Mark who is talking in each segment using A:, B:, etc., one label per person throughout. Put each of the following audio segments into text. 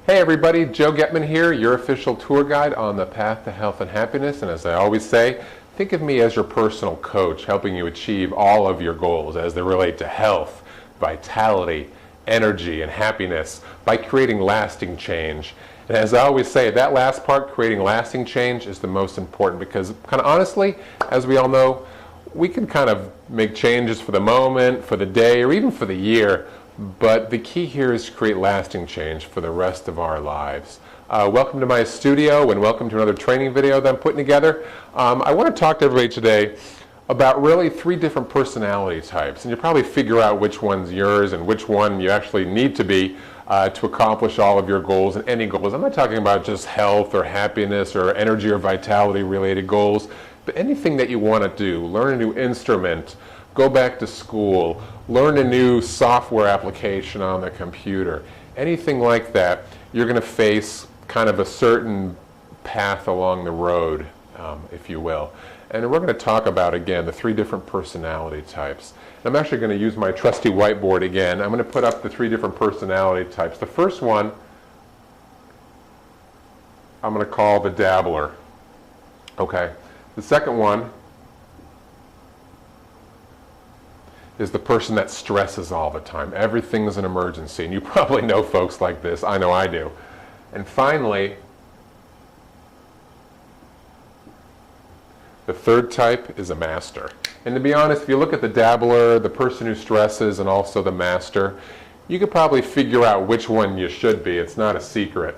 A: Hey everybody, Joe Getman here, your official tour guide on the path to health and happiness. And as I always say, think of me as your personal coach, helping you achieve all of your goals as they relate to health, vitality, energy, and happiness by creating lasting change. And as I always say, that last part, creating lasting change, is the most important because kind of honestly, as we all know, we can kind of make changes for the moment, for the day, or even for the year. But the key here is to create lasting change for the rest of our lives. Welcome to my studio and welcome to another training video that I'm putting together. I want to talk to everybody today about really 3 different personality types. And you'll probably figure out which one's yours and which one you actually need to be to accomplish all of your goals and any goals. I'm not talking about just health or happiness or energy or vitality related goals, but anything that you want to do. Learn a new instrument, go back to school, learn a new software application on the computer, anything like that, you're going to face kind of a certain path along the road, if you will. And we're going to talk about, again, the 3 different personality types. I'm actually going to use my trusty whiteboard again. I'm going to put up the 3 different personality types. The first one I'm going to call the dabbler. Okay. The second one is the person that stresses all the time. Everything's an emergency. And you probably know folks like this. I know I do. And finally, the third type is a master. And to be honest, if you look at the dabbler, the person who stresses, and also the master, you could probably figure out which one you should be. It's not a secret.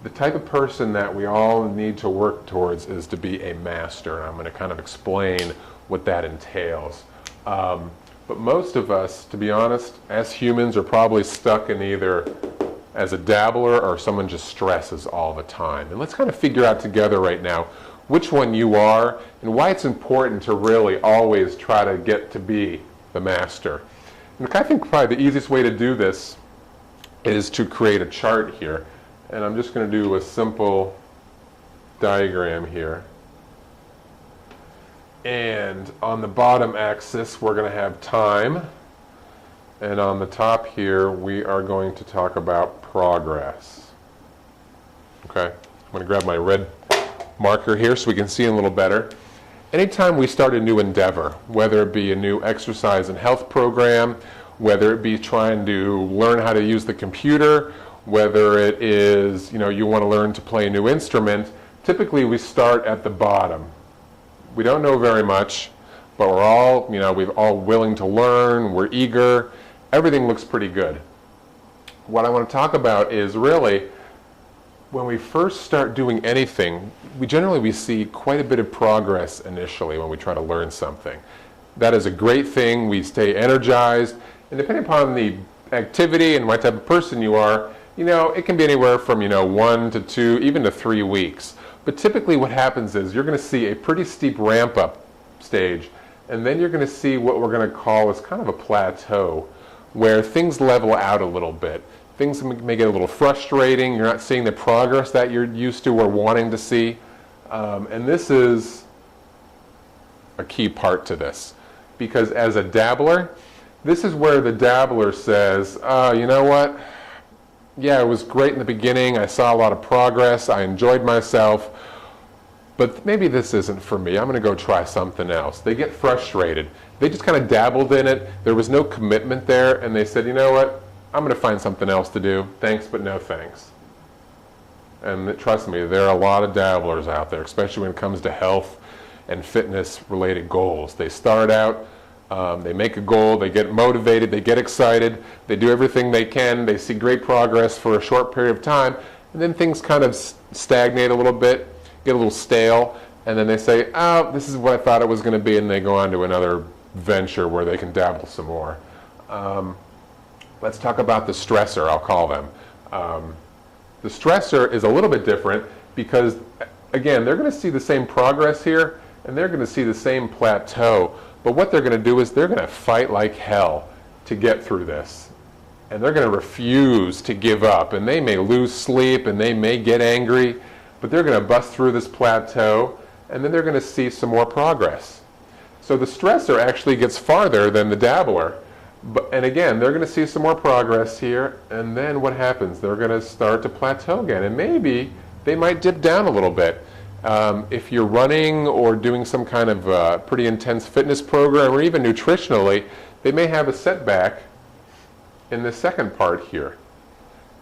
A: The type of person that we all need to work towards is to be a master. And I'm going to kind of explain what that entails. But most of us, to be honest, as humans are probably stuck in either as a dabbler or someone just stresses all the time. And let's kind of figure out together right now which one you are and why it's important to really always try to get to be the master. And I think probably the easiest way to do this is to create a chart here. And I'm just going to do a simple diagram here. And on the bottom axis, we're going to have time. And on the top here, we are going to talk about progress. Okay, I'm going to grab my red marker here so we can see a little better. Anytime we start a new endeavor, whether it be a new exercise and health program, whether it be trying to learn how to use the computer, whether it is, you want to learn to play a new instrument, typically we start at the bottom. We don't know very much, but we're all, we're all willing to learn, we're eager, everything looks pretty good. What I want to talk about is really, when we first start doing anything, we see quite a bit of progress initially when we try to learn something. That is a great thing, we stay energized, and depending upon the activity and what type of person you are, it can be anywhere from, 1 to 2, even to 3 weeks. But typically what happens is you're going to see a pretty steep ramp up stage, and then you're going to see what we're going to call as kind of a plateau, where things level out a little bit. Things may get a little frustrating. You're not seeing the progress that you're used to or wanting to see. And this is a key part to this. Because as a dabbler, this is where the dabbler says, you know what? Yeah, it was great in the beginning. I saw a lot of progress. I enjoyed myself. But maybe this isn't for me. I'm going to go try something else. They get frustrated. They just kind of dabbled in it. There was no commitment there. And they said, you know what? I'm going to find something else to do. Thanks, but no thanks. And trust me, there are a lot of dabblers out there, especially when it comes to health and fitness related goals. They start out. They make a goal, they get motivated, they get excited, they do everything they can, they see great progress for a short period of time, and then things kind of stagnate a little bit, get a little stale, and then they say, oh, this is what I thought it was going to be, and they go on to another venture where they can dabble some more. Let's talk about the stressor, I'll call them. The stressor is a little bit different because, again, they're going to see the same progress here, and they're going to see the same plateau. But what they're going to do is they're going to fight like hell to get through this. And they're going to refuse to give up. And they may lose sleep and they may get angry, but they're going to bust through this plateau and then they're going to see some more progress. So the stressor actually gets farther than the dabbler. And again, they're going to see some more progress here, and then what happens? They're going to start to plateau again, and maybe they might dip down a little bit. If you're running or doing some kind of pretty intense fitness program, or even nutritionally, they may have a setback in the second part here.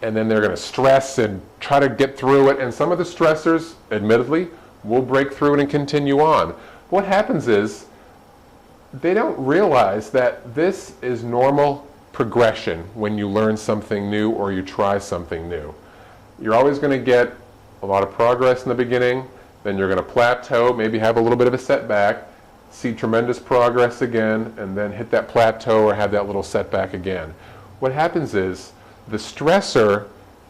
A: And then they're going to stress and try to get through it, and some of the stressors, admittedly, will break through it and continue on. What happens is, they don't realize that this is normal progression when you learn something new or you try something new. You're always going to get a lot of progress in the beginning, then you're going to plateau, maybe have a little bit of a setback, see tremendous progress again, and then hit that plateau or have that little setback again. What happens is the stressor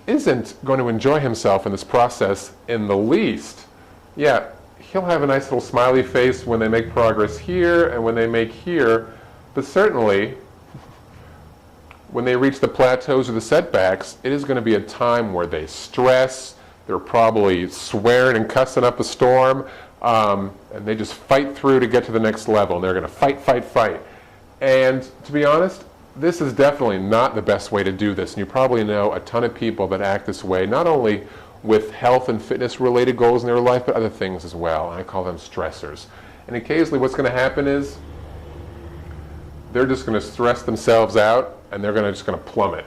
A: isn't going to enjoy himself in this process in the least. Yeah, he'll have a nice little smiley face when they make progress here and when they make here, but certainly when they reach the plateaus or the setbacks, it is going to be a time where they stress, they're probably swearing and cussing up a storm, and they just fight through to get to the next level, and they're going to fight, fight, fight. And to be honest, this is definitely not the best way to do this, and you probably know a ton of people that act this way, not only with health and fitness related goals in their life, but other things as well. I call them stressors. And occasionally what's going to happen is they're just going to stress themselves out, and they're just going to plummet.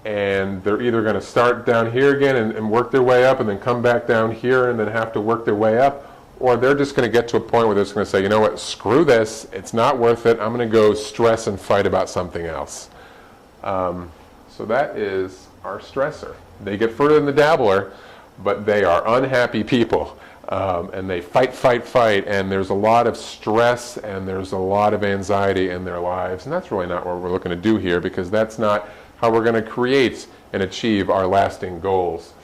A: And they're either going to start down here again and work their way up and then come back down here and then have to work their way up, or they're just going to get to a point where they're just going to say, you know what, screw this, it's not worth it, I'm going to go stress and fight about something else. So that is our stressor. They get further than the dabbler, but they are unhappy people. And they fight, fight, fight, and there's a lot of stress and there's a lot of anxiety in their lives. And that's really not what we're looking to do here, because that's not how we're going to create and achieve our lasting goals.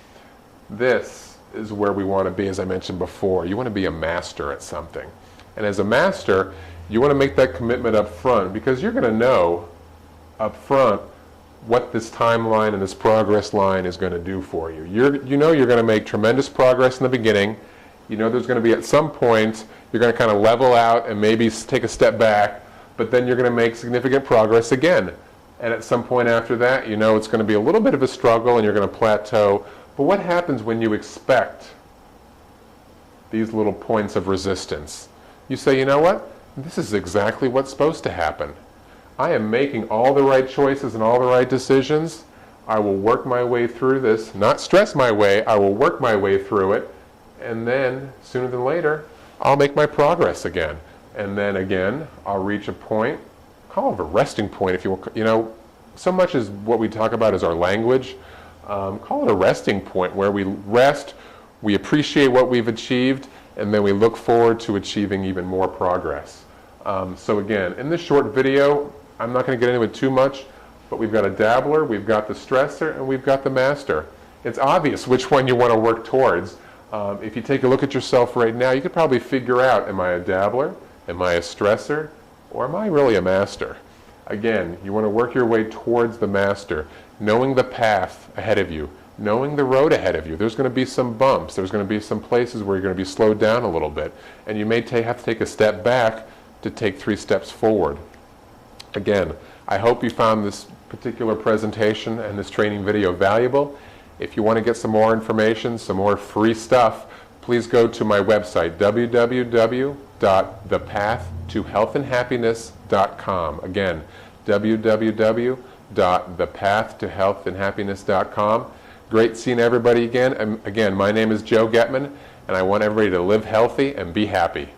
A: This is where we want to be, as I mentioned before. You want to be a master at something. And as a master, you want to make that commitment up front, because you're going to know up front what this timeline and this progress line is going to do for you. You know you're going to make tremendous progress in the beginning. You know there's going to be at some point you're going to kind of level out and maybe take a step back, but then you're going to make significant progress again. And at some point after that, you know it's going to be a little bit of a struggle and you're going to plateau. But what happens when you expect these little points of resistance? You say, you know what? This is exactly what's supposed to happen. I am making all the right choices and all the right decisions. I will work my way through this, not stress my way, I will work my way through it, and then sooner than later, I'll make my progress again. And then again, I'll reach a point, call it a resting point if you will. You know, so much as what we talk about is our language. Call it a resting point where we rest, we appreciate what we've achieved, and then we look forward to achieving even more progress. So again, in this short video, I'm not going to get into it too much, but we've got a dabbler, we've got the stressor, and we've got the master. It's obvious which one you want to work towards. If you take a look at yourself right now, you could probably figure out, am I a dabbler, am I a stressor, or am I really a master? Again, you want to work your way towards the master, knowing the path ahead of you, knowing the road ahead of you. There's going to be some bumps, there's going to be some places where you're going to be slowed down a little bit, and you may have to take a step back to take 3 steps forward. Again, I hope you found this particular presentation and this training video valuable. If you want to get some more information, some more free stuff, please go to my website, www.thepathttohealthandhappiness.com. Again, www.thepathttohealthandhappiness.com. Great seeing everybody again. Again, my name is Joe Getman, and I want everybody to live healthy and be happy.